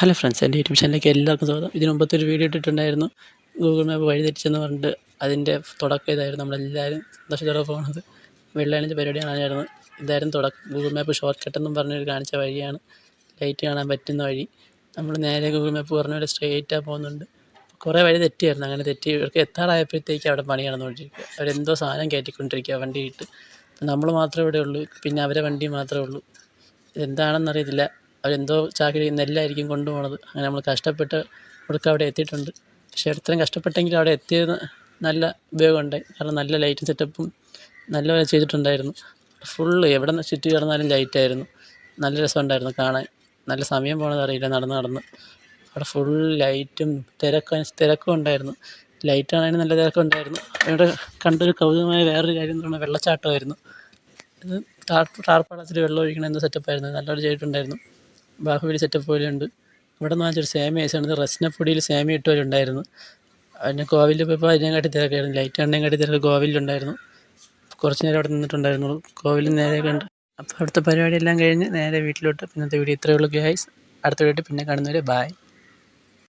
Hello friends, എൻ്റെ YouTube ചാനലിലേക്ക് എല്ലാവർക്കും സ്വാഗതം. ഇതിന് മുമ്പത്തെ ഒരു വീഡിയോ ഇട്ടിട്ടുണ്ടായിരുന്നു, ഗൂഗിൾ മാപ്പ് വഴി തെറ്റിച്ചെന്ന് പറഞ്ഞിട്ട്. അതിൻ്റെ തുടക്കം ഇതായിരുന്നു. നമ്മളെല്ലാവരും സന്തോഷത്തോടെ പോകുന്നത് വെള്ളിയാഴ്ച പരിപാടിയാണായിരുന്നു. ഇതായിരുന്നു തുടക്കം. ഗൂഗിൾ മാപ്പ് ഷോർട്ട് കട്ടെന്നും പറഞ്ഞൊരു കാണിച്ച വഴിയാണ്, ലൈറ്റ് കാണാൻ പറ്റുന്ന വഴി. നമ്മൾ നേരെ ഗൂഗിൾ മാപ്പ് പറഞ്ഞ പോലെ സ്ട്രെയിറ്റാണ് പോകുന്നുണ്ട്. കുറേ വഴി തെറ്റിയായിരുന്നു. അങ്ങനെ തെറ്റി ഇവർക്ക് എത്താറായപ്പോഴത്തേക്ക് അവിടെ പണി നടന്നുകൊണ്ടിരിക്കുക. അവരെന്തോ സാധനം കയറ്റിക്കൊണ്ടിരിക്കുക വണ്ടിയിട്ട്. നമ്മൾ മാത്രമേ ഇവിടെ ഉള്ളൂ, പിന്നെ അവരെ വണ്ടി മാത്രമേ ഉള്ളൂ. ഇതെന്താണെന്നറിയത്തില്ല. അവരെന്തോ ചാക്കിൽ നെല്ലായിരിക്കും കൊണ്ടുപോകുന്നത്. അങ്ങനെ നമ്മൾ കഷ്ടപ്പെട്ട് ഒടുക്കം അവിടെ എത്തിയിട്ടുണ്ട്. പക്ഷേ ഇത്രയും കഷ്ടപ്പെട്ടെങ്കിലും അവിടെ എത്തിയത് നല്ല ഉപയോഗമുണ്ടായി. കാരണം നല്ല ലൈറ്റ് സെറ്റപ്പും നല്ലപോലെ ചെയ്തിട്ടുണ്ടായിരുന്നു. ഫുള്ള് എവിടെ നിന്ന് ചുറ്റി കിടന്നാലും ലൈറ്റായിരുന്നു. നല്ല രസമുണ്ടായിരുന്നു കാണാൻ. നല്ല സമയം പോകണത് അറിയില്ല നടന്ന്. അവിടെ ഫുൾ ലൈറ്റും തിരക്കും ഉണ്ടായിരുന്നു. ലൈറ്റാണെങ്കിലും നല്ല തിരക്കുണ്ടായിരുന്നു. അവിടെ കണ്ടൊരു കൗതുകമായ വേറൊരു കാര്യം എന്ന് പറഞ്ഞാൽ വെള്ളച്ചാട്ടമായിരുന്നു. ഇത് ടാർപ്പാളത്തിൽ വെള്ളം ഒഴിക്കണ എന്തോ സെറ്റപ്പായിരുന്നു. നല്ലപോലെ ചെയ്തിട്ടുണ്ടായിരുന്നു. ബാഹുബലി സെറ്റപ്പ് പോലെയുണ്ട്. ഇവിടെ നിന്ന് വാങ്ങിച്ചൊരു സേമിയ ഐസാണ്. റസ്നപ്പൊടിയിൽ സേമിയ ഇട്ടവരുണ്ടായിരുന്നു. അതിന് കോവിലിൽ പോയപ്പോൾ അതിനെക്കാട്ടി തിരക്കായിരുന്നു. ലൈറ്റ് കണ്ടതിനെക്കാട്ടി തിരക്ക് കോവിലുണ്ടായിരുന്നു. കുറച്ച് നേരം അവിടെ നിന്നിട്ടുണ്ടായിരുന്നു. കോവിലിൽ നേരെ കണ്ട്. അപ്പോൾ അവിടുത്തെ പരിപാടിയെല്ലാം കഴിഞ്ഞ് നേരെ വീട്ടിലോട്ട്. ഇന്നത്തെ വീഡിയോ ഇത്രയേ ഉള്ളൂ ഗൈസ്. അടുത്ത വീഡിയോ പിന്നെ കാണുന്നവരെ ബായ്.